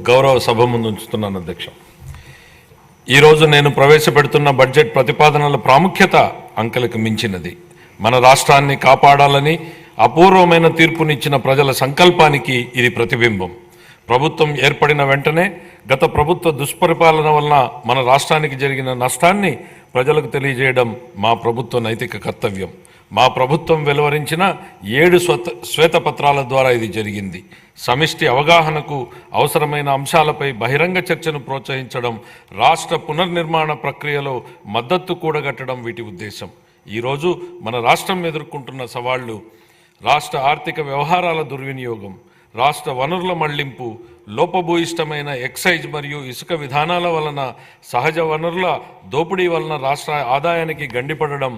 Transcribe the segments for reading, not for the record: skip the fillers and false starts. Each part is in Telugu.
గౌరవ సభ ముందు ఉంచుతున్నాను అధ్యక్ష. ఈరోజు నేను ప్రవేశపెడుతున్న బడ్జెట్ ప్రతిపాదనల ప్రాముఖ్యత అంకెలకు మించినది. మన రాష్ట్రాన్ని కాపాడాలని అపూర్వమైన తీర్పునిచ్చిన ప్రజల సంకల్పానికి ఇది ప్రతిబింబం. ప్రభుత్వం ఏర్పడిన వెంటనే గత ప్రభుత్వ దుష్పరిపాలన వలన మన రాష్ట్రానికి జరిగిన నష్టాన్ని ప్రజలకు తెలియజేయడం మా ప్రభుత్వ నైతిక కర్తవ్యం. మా ప్రభుత్వం వెలువరించిన 7 శ్వేతపత్రాల ద్వారా ఇది జరిగింది. సమిష్టి అవగాహనకు అవసరమైన అంశాలపై బహిరంగ చర్చను ప్రోత్సహించడం, రాష్ట్ర పునర్నిర్మాణ ప్రక్రియలో మద్దతు కూడగట్టడం వీటి ఉద్దేశం. ఈరోజు మన రాష్ట్రం ఎదుర్కొంటున్న సవాళ్లు రాష్ట్ర ఆర్థిక వ్యవహారాల దుర్వినియోగం, రాష్ట్ర వనరుల మళ్లింపు, లోపభూయిష్టమైన ఎక్సైజ్ మరియు ఇసుక విధానాల వలన సహజ వనరుల దోపిడీ వలన రాష్ట్ర ఆదాయానికి గండిపడడం,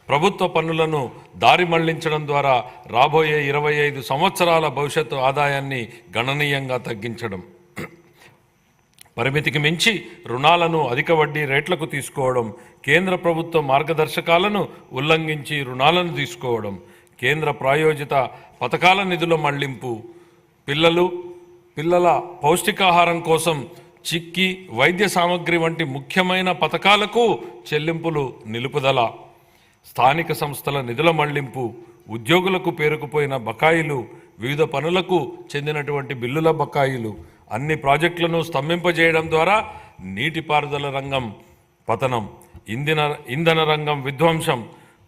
ప్రభుత్వ పన్నులను దారి మళ్లించడం ద్వారా రాబోయే 25 సంవత్సరాల భవిష్యత్తు ఆదాయాన్ని గణనీయంగా తగ్గించడం, పరిమితికి మించి రుణాలను అధిక వడ్డీ రేట్లకు తీసుకోవడం, కేంద్ర ప్రభుత్వ మార్గదర్శకాలను ఉల్లంఘించి రుణాలను తీసుకోవడం, కేంద్ర ప్రాయోజిత పథకాల నిధుల మళ్లింపు, పిల్లల పౌష్టికాహారం కోసం చిక్కి వైద్య సామగ్రి వంటి ముఖ్యమైన పథకాలకు చెల్లింపులు నిలుపుదల, స్థానిక సంస్థల నిధుల మళ్లింపు, ఉద్యోగులకు పేరుకుపోయిన బకాయిలు, వివిధ పనులకు చెందినటువంటి బిల్లుల బకాయిలు, అన్ని ప్రాజెక్టులను స్తంభింపజేయడం ద్వారా నీటిపారుదల రంగం పతనం, ఇంధన రంగం విధ్వంసం,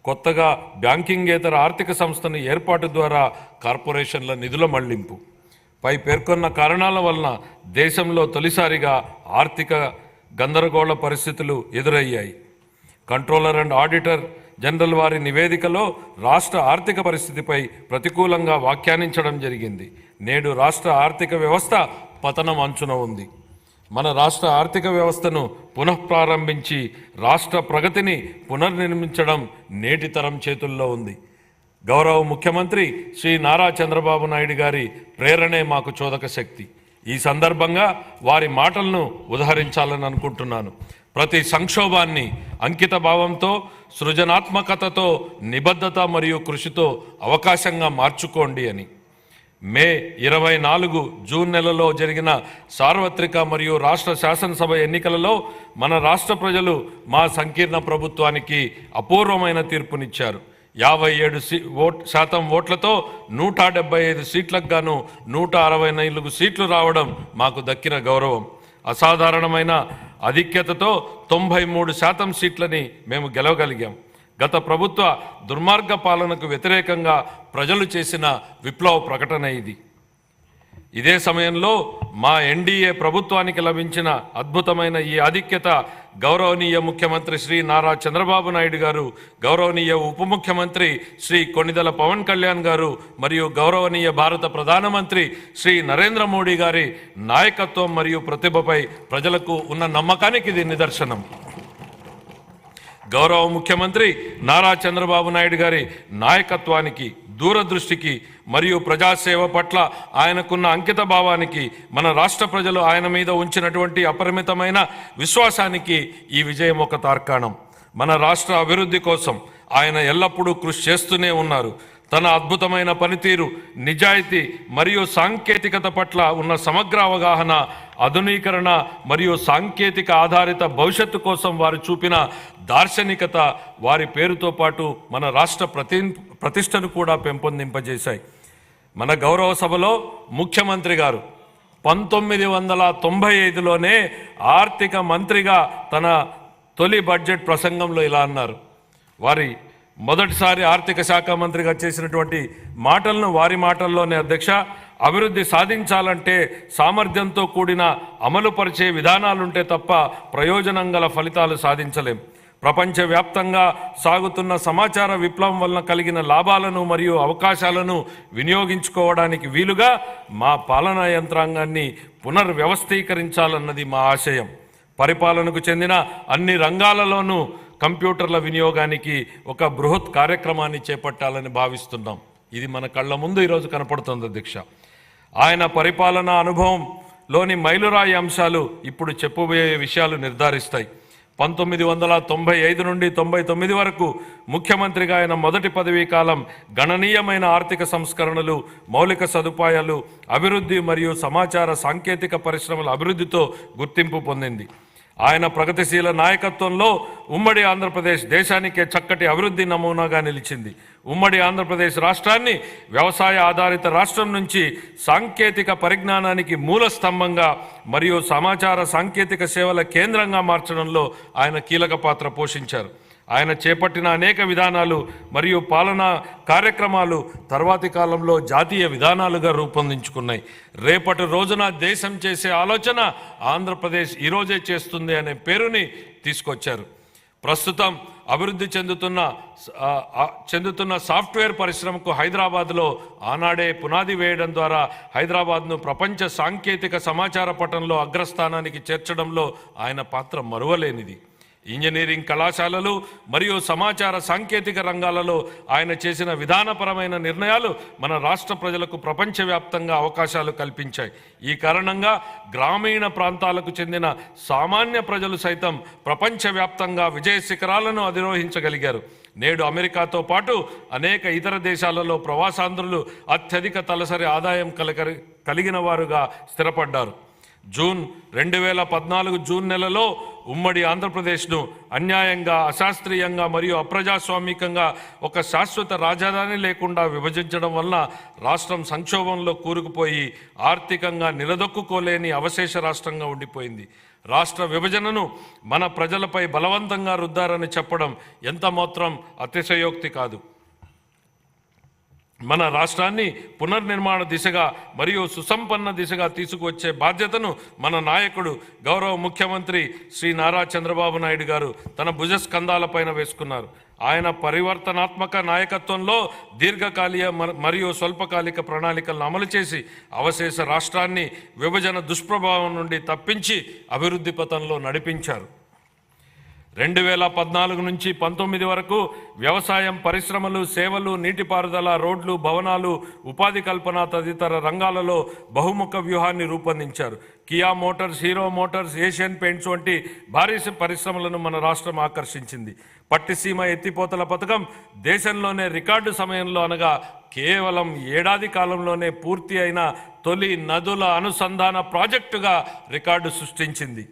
కొత్తగా బ్యాంకింగేతర ఆర్థిక సంస్థను ఏర్పాటు ద్వారా కార్పొరేషన్ల నిధుల మళ్లింపు. పై పేర్కొన్న కారణాల వలన దేశంలో తొలిసారిగా ఆర్థిక గందరగోళ పరిస్థితులు ఎదురయ్యాయి. కంట్రోలర్ అండ్ ఆడిటర్ జనరల్ వారి నివేదికలో రాష్ట్ర ఆర్థిక పరిస్థితిపై ప్రతికూలంగా వ్యాఖ్యానించడం జరిగింది. నేడు రాష్ట్ర ఆర్థిక వ్యవస్థ పతనం అంచున ఉంది. మన రాష్ట్ర ఆర్థిక వ్యవస్థను పునఃప్రారంభించి రాష్ట్ర ప్రగతిని పునర్నిర్మించడం నేటి తరం చేతుల్లో ఉంది. గౌరవ ముఖ్యమంత్రి శ్రీ నారా చంద్రబాబు నాయుడు గారి ప్రేరణే మాకు చోదక శక్తి. ఈ సందర్భంగా వారి మాటలను ఉదహరించాలని అనుకుంటున్నాను. ప్రతి సంక్షోభాన్ని అంకిత భావంతో, సృజనాత్మకతతో, నిబద్ధత మరియు కృషితో అవకాశంగా మార్చుకోండి అని. మే 24 జూన్ నెలలో జరిగిన సార్వత్రిక మరియు రాష్ట్ర శాసనసభ ఎన్నికలలో మన రాష్ట్ర ప్రజలు మా సంకీర్ణ ప్రభుత్వానికి అపూర్వమైన తీర్పునిచ్చారు. 57% ఓట్లతో 175 సీట్లకు గాను 164 సీట్లు రావడం మాకు దక్కిన గౌరవం. అసాధారణమైన ఆధిక్యతతో 93% సీట్లని మేము గెలవగలిగాం. గత ప్రభుత్వ దుర్మార్గ పాలనకు వ్యతిరేకంగా ప్రజలు చేసిన విప్లవ ప్రకటన ఇది. ఇదే సమయంలో మా ఎన్డీఏ ప్రభుత్వానికి లభించిన అద్భుతమైన ఈ ఆధిక్యత గౌరవనీయ ముఖ్యమంత్రి శ్రీ నారా చంద్రబాబు నాయుడు గారు, గౌరవనీయ ఉప ముఖ్యమంత్రి శ్రీ కొణిదెల పవన్ కళ్యాణ్ గారు మరియు గౌరవనీయ భారత ప్రధానమంత్రి శ్రీ నరేంద్ర మోడీ గారి నాయకత్వం మరియు ప్రతిభపై ప్రజలకు ఉన్న నమ్మకానికి ఇది నిదర్శనం. గౌరవ ముఖ్యమంత్రి నారా చంద్రబాబు నాయుడు గారి నాయకత్వానికి, దూరదృష్టికి మరియు ప్రజాసేవ పట్ల ఆయనకున్న అంకిత భావానికి, మన రాష్ట్ర ప్రజలు ఆయన మీద ఉంచినటువంటి అపరిమితమైన విశ్వాసానికి ఈ విజయం ఒక తార్కాణం. మన రాష్ట్ర అభివృద్ధి కోసం ఆయన ఎల్లప్పుడూ కృషి చేస్తూనే ఉన్నారు. తన అద్భుతమైన పనితీరు, నిజాయితీ మరియు సాంకేతికత పట్ల ఉన్న సమగ్ర అవగాహన, ఆధునీకరణ మరియు సాంకేతిక ఆధారిత భవిష్యత్తు కోసం వారు చూపిన దార్శనికత వారి పేరుతో పాటు మన రాష్ట్ర ప్రతిష్టను కూడా పెంపొందింపజేశాయి. మన గౌరవ సభలో ముఖ్యమంత్రి గారు 1995లోనే ఆర్థిక మంత్రిగా తన తొలి బడ్జెట్ ప్రసంగంలో ఇలా అన్నారు. వారి మొదటిసారి ఆర్థిక శాఖ మంత్రిగా చేసినటువంటి మాటలను వారి మాటల్లోనే, అధ్యక్ష, అభివృద్ధి సాధించాలంటే సామర్థ్యంతో కూడిన అమలుపరిచే విధానాలుంటే తప్ప ప్రయోజనం గల ఫలితాలు సాధించలేం. ప్రపంచవ్యాప్తంగా సాగుతున్న సమాచార విప్లవం వలన కలిగిన లాభాలను మరియు అవకాశాలను వినియోగించుకోవడానికి వీలుగా మా పాలనా యంత్రాంగాన్ని పునర్వ్యవస్థీకరించాలన్నది మా ఆశయం. పరిపాలనకు చెందిన అన్ని రంగాలలోనూ కంప్యూటర్ల వినియోగానికి ఒక బృహత్ కార్యక్రమాన్ని చేపట్టాలని భావిస్తున్నాం. ఇది మన కళ్ళ ముందు ఈరోజు కనపడుతుంది అధ్యక్ష. ఆయన పరిపాలనా అనుభవంలోని మైలురాయి అంశాలు ఇప్పుడు చెప్పబోయే విషయాలు నిర్ధారిస్తాయి. 1995 నుండి 99 వరకు ముఖ్యమంత్రిగా ఆయన మొదటి పదవీ కాలం గణనీయమైన ఆర్థిక సంస్కరణలు, మౌలిక సదుపాయాలు అభివృద్ధి మరియు సమాచార సాంకేతిక పరిశ్రమల అభివృద్ధితో గుర్తింపు పొందింది. ఆయన ప్రగతిశీల నాయకత్వంలో ఉమ్మడి ఆంధ్రప్రదేశ్ దేశానికే చక్కటి అభివృద్ధి నమూనాగా నిలిచింది. ఉమ్మడి ఆంధ్రప్రదేశ్ రాష్ట్రాన్ని వ్యవసాయ ఆధారిత రాష్ట్రం నుంచి సాంకేతిక పరిజ్ఞానానికి మూల స్తంభంగా మరియు సమాచార సాంకేతిక సేవల కేంద్రంగా మార్చడంలో ఆయన కీలక పాత్ర పోషించారు. ఆయన చేపట్టిన అనేక విధానాలు మరియు పాలనా కార్యక్రమాలు తర్వాతి కాలంలో జాతీయ విధానాలుగా రూపొందించుకున్నాయి. రేపటి రోజున దేశం చేసే ఆలోచన ఆంధ్రప్రదేశ్ ఈరోజే చేస్తుంది అనే పేరుని తీసుకొచ్చారు. ప్రస్తుతం అభివృద్ధి చెందుతున్న సాఫ్ట్వేర్ పరిశ్రమకు హైదరాబాద్లో ఆనాడే పునాది వేయడం ద్వారా హైదరాబాద్ను ప్రపంచ సాంకేతిక సమాచార పటంలో అగ్రస్థానానికి చేర్చడంలో ఆయన పాత్ర మరువలేనిది. ఇంజనీరింగ్ కళాశాలలు మరియు సమాచార సాంకేతిక రంగాలలో ఆయన చేసిన విధానపరమైన నిర్ణయాలు మన రాష్ట్ర ప్రజలకు ప్రపంచవ్యాప్తంగా అవకాశాలు కల్పించాయి. ఈ కారణంగా గ్రామీణ ప్రాంతాలకు చెందిన సామాన్య ప్రజలు సైతం ప్రపంచవ్యాప్తంగా విజయ శిఖరాలను అధిరోహించగలిగారు. నేడు అమెరికాతో పాటు అనేక ఇతర దేశాలలో ప్రవాసాంధ్రులు అత్యధిక తలసరి ఆదాయం కలిగిన వారుగా స్థిరపడ్డారు. జూన్ 2014 జూన్ నెలలో ఉమ్మడి ఆంధ్రప్రదేశ్ను అన్యాయంగా, అశాస్త్రీయంగా మరియు అప్రజాస్వామికంగా ఒక శాశ్వత రాజధాని లేకుండా విభజించడం వలన రాష్ట్రం సంక్షోభంలో కూరుకుపోయి ఆర్థికంగా నిలదొక్కుకోలేని అవశేష రాష్ట్రంగా ఉండిపోయింది. రాష్ట్ర విభజనను మన ప్రజలపై బలవంతంగా రుద్దారని చెప్పడం ఎంత మాత్రం అతిశయోక్తి కాదు. మన రాష్ట్రాన్ని పునర్నిర్మాణ దిశగా మరియు సుసంపన్న దిశగా తీసుకువచ్చే బాధ్యతను మన నాయకుడు గౌరవ ముఖ్యమంత్రి శ్రీ నారా చంద్రబాబు నాయుడు గారు తన భుజస్కంధాలపైన వేసుకున్నారు. ఆయన పరివర్తనాత్మక నాయకత్వంలో దీర్ఘకాలిక మరియు స్వల్పకాలిక ప్రణాళికలను అమలు చేసి అవశేష రాష్ట్రాన్ని విభజన దుష్ప్రభావం నుండి తప్పించి అభివృద్ధి పథంలో నడిపించారు. 2014 నుంచి 19 వరకు వ్యవసాయం, పరిశ్రమలు, సేవలు, నీటిపారుదల, రోడ్లు, భవనాలు, ఉపాధి కల్పన తదితర రంగాలలో బహుముఖ వ్యూహాన్ని రూపొందించారు. Kia Motors, hero Motors, Asian paints వంటి భారీ పరిశ్రమలను మన రాష్ట్రం ఆకర్షించింది. పట్టిసీమ ఎత్తిపోతల పథకం దేశంలోనే రికార్డు సమయంలో అనగా కేవలం ఏడాది కాలంలోనే పూర్తి అయిన తొలి నదుల అనుసంధాన ప్రాజెక్టుగా రికార్డు సృష్టించింది.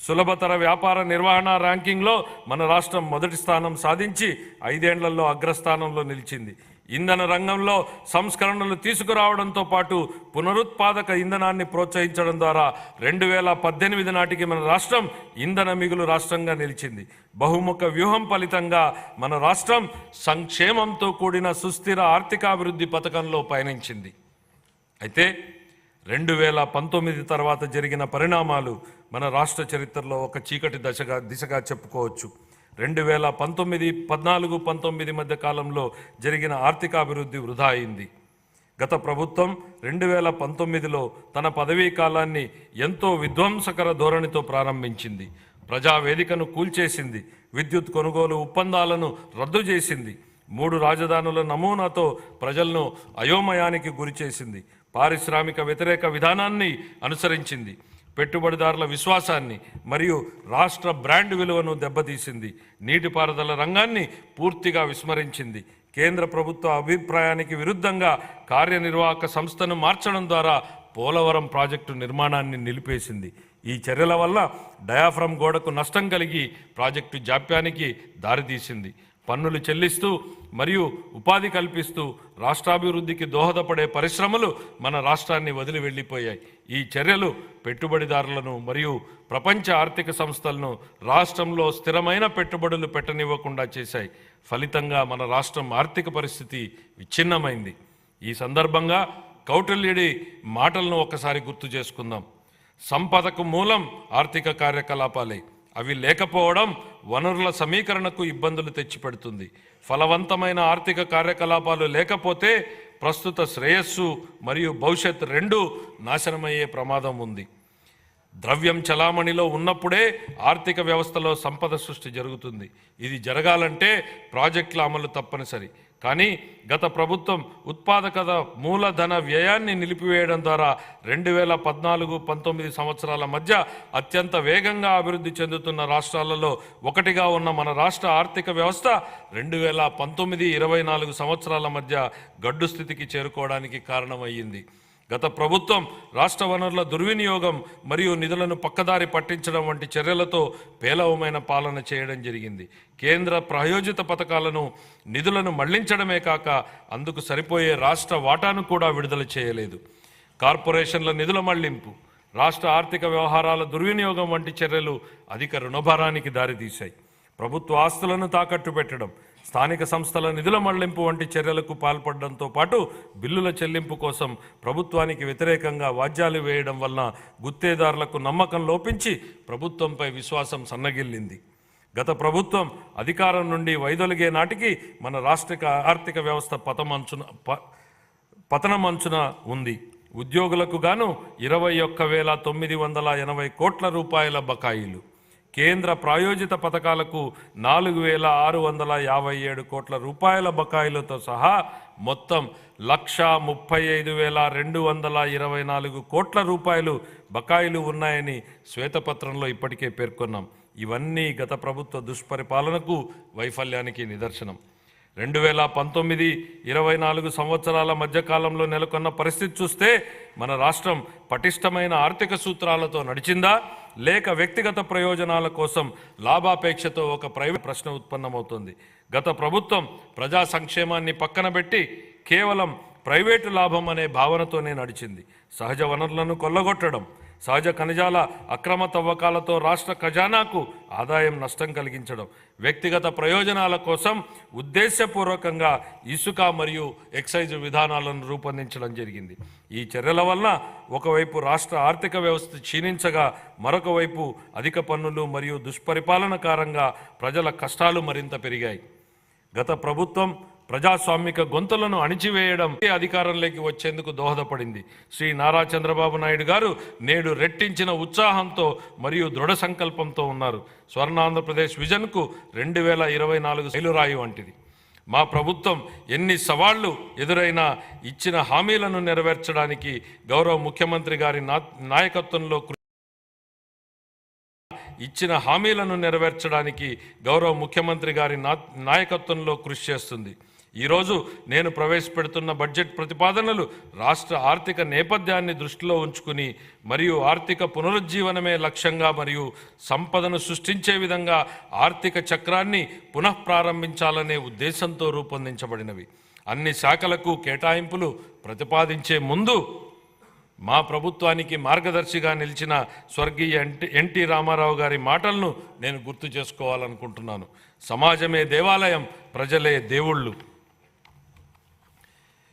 సులభతర వ్యాపార నిర్వహణ ర్యాంకింగ్లో మన రాష్ట్రం మొదటి స్థానం సాధించి 5 ఏళ్లలో అగ్రస్థానంలో నిలిచింది. ఇంధన రంగంలో సంస్కరణలు తీసుకురావడంతో పాటు పునరుత్పాదక ఇంధనాన్ని ప్రోత్సహించడం ద్వారా 2018 నాటికి మన రాష్ట్రం ఇంధన మిగులు రాష్ట్రంగా నిలిచింది. బహుముఖ వ్యూహం ఫలితంగా మన రాష్ట్రం సంక్షేమంతో కూడిన సుస్థిర ఆర్థికాభివృద్ధి పథకంలో పయనించింది. అయితే 2019 తర్వాత జరిగిన పరిణామాలు మన రాష్ట్ర చరిత్రలో ఒక చీకటి దిశగా చెప్పుకోవచ్చు. 2014-19 మధ్య కాలంలో జరిగిన ఆర్థికాభివృద్ధి వృధా అయింది. గత ప్రభుత్వం 2019లో తన పదవీ కాలాన్ని ఎంతో విధ్వంసకర ధోరణితో ప్రారంభించింది. ప్రజావేదికను కూల్చేసింది, విద్యుత్ కొనుగోలు ఒప్పందాలను రద్దు చేసింది, 3 రాజధానుల నమూనాతో ప్రజలను అయోమయానికి గురిచేసింది, పారిశ్రామిక వ్యతిరేక విధానాన్ని అనుసరించింది, పెట్టుబడిదారుల విశ్వాసాన్ని మరియు రాష్ట్ర బ్రాండ్ విలువను దెబ్బతీసింది, నీటిపారుదల రంగాన్ని పూర్తిగా విస్మరించింది, కేంద్ర ప్రభుత్వ అభిప్రాయానికి విరుద్ధంగా కార్యనిర్వాహక సంస్థను మార్చడం ద్వారా పోలవరం ప్రాజెక్టు నిర్మాణాన్ని నిలిపేసింది. ఈ చర్యల వల్ల డయాఫ్రమ్ గోడకు నష్టం కలిగి ప్రాజెక్టు జాప్యానికి దారితీసింది. పన్నులు చెల్లిస్తూ మరియు ఉపాధి కల్పిస్తూ రాష్ట్రాభివృద్ధికి దోహదపడే పరిశ్రమలు మన రాష్ట్రాన్ని వదిలి వెళ్ళిపోయాయి. ఈ చర్యలు పెట్టుబడిదారులను మరియు ప్రపంచ ఆర్థిక సంస్థలను రాష్ట్రంలో స్థిరమైన పెట్టుబడులు పెట్టనివ్వకుండా చేశాయి. ఫలితంగా మన రాష్ట్రం ఆర్థిక పరిస్థితి విచ్ఛిన్నమైంది. ఈ సందర్భంగా కౌటిల్యుడి మాటలను ఒకసారి గుర్తు చేసుకుందాం. సంపదకు మూలం ఆర్థిక కార్యకలాపాలే. అవి లేకపోవడం వనరుల సమీకరణకు ఇబ్బందులు తెచ్చిపెడుతుంది. ఫలవంతమైన ఆర్థిక కార్యకలాపాలు లేకపోతే ప్రస్తుత శ్రేయస్సు మరియు భవిష్యత్ రెండూ నాశనమయ్యే ప్రమాదం ఉంది. ద్రవ్యం చలామణిలో ఉన్నప్పుడే ఆర్థిక వ్యవస్థలో సంపద సృష్టి జరుగుతుంది. ఇది జరగాలంటే ప్రాజెక్టుల అమలు తప్పనిసరి. కానీ గత ప్రభుత్వం ఉత్పాదకత మూలధన వ్యయాన్ని నిలిపివేయడం ద్వారా 2014-19 సంవత్సరాల మధ్య అత్యంత వేగంగా అభివృద్ధి చెందుతున్న రాష్ట్రాలలో ఒకటిగా ఉన్న మన రాష్ట్ర ఆర్థిక వ్యవస్థ 2019-24 సంవత్సరాల మధ్య గడ్డు స్థితికి చేరుకోవడానికి కారణమయ్యింది. గత ప్రభుత్వం రాష్ట్ర వనరుల దుర్వినియోగం మరియు నిధులను పక్కదారి పట్టించడం వంటి చర్యలతో పేలవమైన పాలన చేయడం జరిగింది. కేంద్ర ప్రాయోజిత పథకాలను నిధులను మళ్లించడమే కాక అందుకు సరిపోయే రాష్ట్ర వాటాను కూడా విడుదల చేయలేదు. కార్పొరేషన్ల నిధుల మళ్లింపు, రాష్ట్ర ఆర్థిక వ్యవహారాల దుర్వినియోగం వంటి చర్యలు అధిక రుణభారానికి దారితీశాయి. ప్రభుత్వ ఆస్తులను తాకట్టు పెట్టడం, స్థానిక సంస్థల నిధుల మళ్లింపు వంటి చర్యలకు పాల్పడడంతో పాటు బిల్లుల చెల్లింపు కోసం ప్రభుత్వానికి వ్యతిరేకంగా వాద్యాలు వేయడం వలన గుత్తేదారులకు నమ్మకం లోపించి ప్రభుత్వంపై విశ్వాసం సన్నగిల్లింది. గత ప్రభుత్వం అధికారం నుండి వైదొలిగే నాటికి మన రాష్ట్ర ఆర్థిక వ్యవస్థ పతనమంచున ఉంది. ఉద్యోగులకు గాను 21,980 కోట్ల రూపాయల బకాయిలు, కేంద్ర ప్రాయోజిత పథకాలకు 4,657 కోట్ల రూపాయల బకాయిలతో సహా మొత్తం 1,35,224 కోట్ల రూపాయలు బకాయిలు ఉన్నాయని శ్వేతపత్రంలో ఇప్పటికే పేర్కొన్నాం. ఇవన్నీ గత ప్రభుత్వ దుష్పరిపాలనకు, వైఫల్యానికి నిదర్శనం. 2019-24 సంవత్సరాల మధ్యకాలంలో నెలకొన్న పరిస్థితి చూస్తే మన రాష్ట్రం పటిష్టమైన ఆర్థిక సూత్రాలతో నడిచిందా, లేక వ్యక్తిగత ప్రయోజనాల కోసం లాభాపేక్షతో ఒక ప్రైవేట్ ప్రశ్న ఉత్పన్నమవుతుంది. గత ప్రభుత్వం ప్రజా సంక్షేమాన్ని పక్కన పెట్టి కేవలం ప్రైవేటు లాభం అనే భావనతోనే నడిచింది. సహజ వనరులను కొల్లగొట్టడం, సహజ ఖనిజాల అక్రమ తవ్వకాలతో రాష్ట్ర ఖజానాకు ఆదాయం నష్టం కలిగించడం, వ్యక్తిగత ప్రయోజనాల కోసం ఉద్దేశపూర్వకంగా ఇసుక మరియు ఎక్సైజ్ విధానాలను రూపొందించడం జరిగింది. ఈ చర్యల వలన ఒకవైపు రాష్ట్ర ఆర్థిక వ్యవస్థ క్షీణించగా, మరొక వైపు అధిక పన్నులు మరియు దుష్పరిపాలన కారణంగా ప్రజల కష్టాలు మరింత పెరిగాయి. గత ప్రభుత్వం ప్రజాస్వామిక గొంతులను అణిచివేయడం అధికారంలోకి వచ్చేందుకు దోహదపడింది. శ్రీ నారా చంద్రబాబు నాయుడు గారు నేడు రెట్టించిన ఉత్సాహంతో మరియు దృఢ సంకల్పంతో ఉన్నారు. స్వర్ణాంధ్రప్రదేశ్ విజన్కు 2024 మైలురాయి వంటిది. మా ప్రభుత్వం ఎన్ని సవాళ్లు ఎదురైనా ఇచ్చిన హామీలను నెరవేర్చడానికి గౌరవ ముఖ్యమంత్రి గారి నాయకత్వంలో కృషి చేస్తుంది. ఈరోజు నేను ప్రవేశపెడుతున్న బడ్జెట్ ప్రతిపాదనలు రాష్ట్ర ఆర్థిక నేపథ్యాన్ని దృష్టిలో ఉంచుకుని మరియు ఆర్థిక పునరుజ్జీవనమే లక్ష్యంగా మరియు సంపదను సృష్టించే విధంగా ఆర్థిక చక్రాన్ని పునఃప్రారంభించాలనే ఉద్దేశంతో రూపొందించబడినవి. అన్ని శాఖలకు కేటాయింపులు ప్రతిపాదించే ముందు మా ప్రభుత్వానికి మార్గదర్శిగా నిలిచిన స్వర్గీయ ఎన్టీ రామారావు గారి మాటలను నేను గుర్తు చేసుకోవాలనుకుంటున్నాను. సమాజమే దేవాలయం, ప్రజలే దేవుళ్ళు.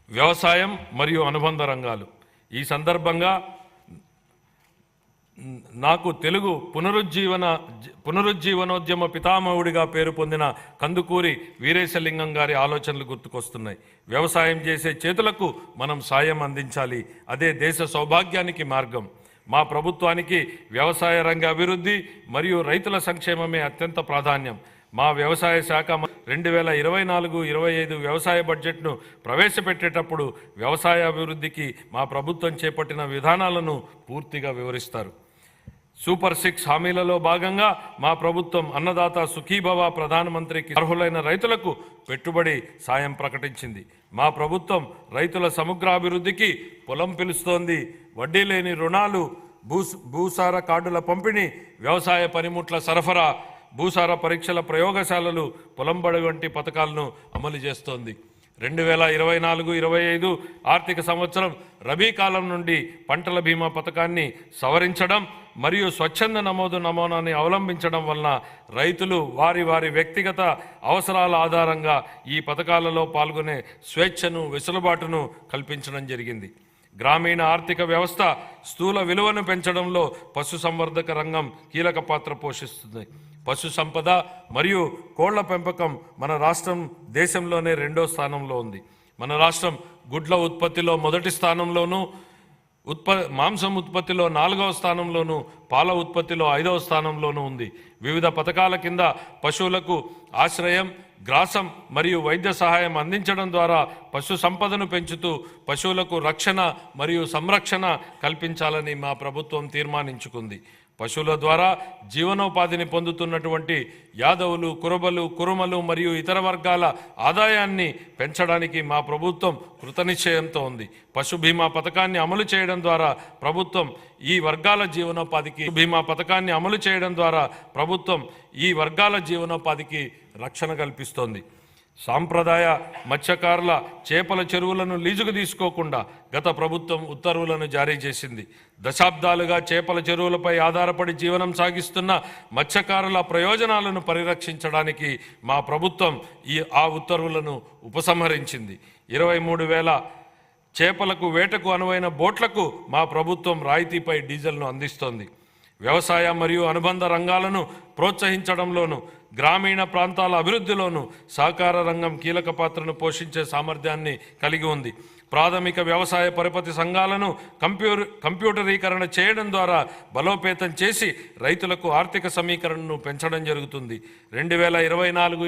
వ్యవసాయం మరియు అనుబంధ రంగాలు. ఈ సందర్భంగా నాకు తెలుగు పునరుజ్జీవనోద్యమ పితామహుడిగా పేరు పొందిన కందుకూరి వీరేశలింగం గారి ఆలోచనలు గుర్తుకొస్తున్నాయి. వ్యవసాయం చేసే చేతులకు మనం సాయం అందించాలి, అదే దేశ సౌభాగ్యానికి మార్గం. మా ప్రభుత్వానికి వ్యవసాయ రంగ అభివృద్ధి మరియు రైతుల సంక్షేమమే అత్యంత ప్రాధాన్యం. మా వ్యవసాయ శాఖ 2024-25 వ్యవసాయ బడ్జెట్ను ప్రవేశపెట్టేటప్పుడు వ్యవసాయ అభివృద్ధికి మా ప్రభుత్వం చేపట్టిన విధానాలను పూర్తిగా వివరిస్తారు. సూపర్ 6 హామీలలో భాగంగా మా ప్రభుత్వం అన్నదాత సుఖీభవ ప్రధానమంత్రికి అర్హులైన రైతులకు పెట్టుబడి సాయం ప్రకటించింది. మా ప్రభుత్వం రైతుల సమగ్రాభివృద్ధికి పొలం పిలుస్తోంది. వడ్డీ లేని రుణాలు, భూసార కార్డుల పంపిణీ, వ్యవసాయ పనిముట్ల సరఫరా, భూసార పరీక్షల ప్రయోగశాలలు, పొలం బడి వంటి పథకాలను అమలు చేస్తోంది. 2024-25 ఆర్థిక సంవత్సరం రబీ కాలం నుండి పంటల బీమా పథకాన్ని సవరించడం మరియు స్వచ్ఛంద నమూనాన్ని అవలంబించడం వలన రైతులు వారి వ్యక్తిగత అవసరాల ఆధారంగా ఈ పథకాలలో పాల్గొనే స్వేచ్ఛను, వెసులుబాటును కల్పించడం జరిగింది. గ్రామీణ ఆర్థిక వ్యవస్థ స్థూల విలువను పెంచడంలో పశుసంవర్ధక రంగం కీలక పాత్ర పోషిస్తుంది. పశు సంపద మరియు కోళ్ల పెంపకం మన రాష్ట్రం దేశంలోనే 2వ స్థానంలో ఉంది. మన రాష్ట్రం గుడ్ల ఉత్పత్తిలో మొదటి స్థానంలోనూ, మాంసం ఉత్పత్తిలో 4వ స్థానంలోనూ, పాల ఉత్పత్తిలో 5వ స్థానంలోనూ ఉంది. వివిధ పథకాల కింద పశువులకు ఆశ్రయం, గ్రాసం మరియు వైద్య సహాయం అందించడం ద్వారా పశు సంపదను పెంచుతూ పశువులకు రక్షణ మరియు సంరక్షణ కల్పించాలని మా ప్రభుత్వం తీర్మానించుకుంది. పశువుల ద్వారా జీవనోపాధిని పొందుతున్నటువంటి యాదవులు, కురబలు, కురుమలు మరియు ఇతర వర్గాల ఆదాయాన్ని పెంచడానికి మా ప్రభుత్వం కృతనిశ్చయంతో ఉంది. పశు బీమా పథకాన్ని అమలు చేయడం ద్వారా ప్రభుత్వం ఈ వర్గాల జీవనోపాధికి రక్షణ కల్పిస్తోంది. సాంప్రదాయ మత్స్యకారుల చేపల చెరువులను లీజుకు తీసుకోకుండా గత ప్రభుత్వం ఉత్తర్వులను జారీ చేసింది. దశాబ్దాలుగా చేపల చెరువులపై ఆధారపడి జీవనం సాగిస్తున్న మత్స్యకారుల ప్రయోజనాలను పరిరక్షించడానికి మా ప్రభుత్వం ఆ ఉత్తర్వులను ఉపసంహరించింది. 23,000 చేపలకు, వేటకు అనువైన బోట్లకు మా ప్రభుత్వం రాయితీపై డీజిల్ను అందిస్తోంది. వ్యవసాయ మరియు అనుబంధ రంగాలను ప్రోత్సహించడంలోనూ గ్రామీణ ప్రాంతాల అభివృద్ధిలోనూ సహకార రంగం కీలక పాత్రను పోషించే సామర్థ్యాన్ని కలిగి ఉంది. ప్రాథమిక వ్యవసాయ పరపతి సంఘాలను కంప్యూటరీకరణ చేయడం ద్వారా బలోపేతం చేసి రైతులకు ఆర్థిక సమీకరణను పెంచడం జరుగుతుంది. 2024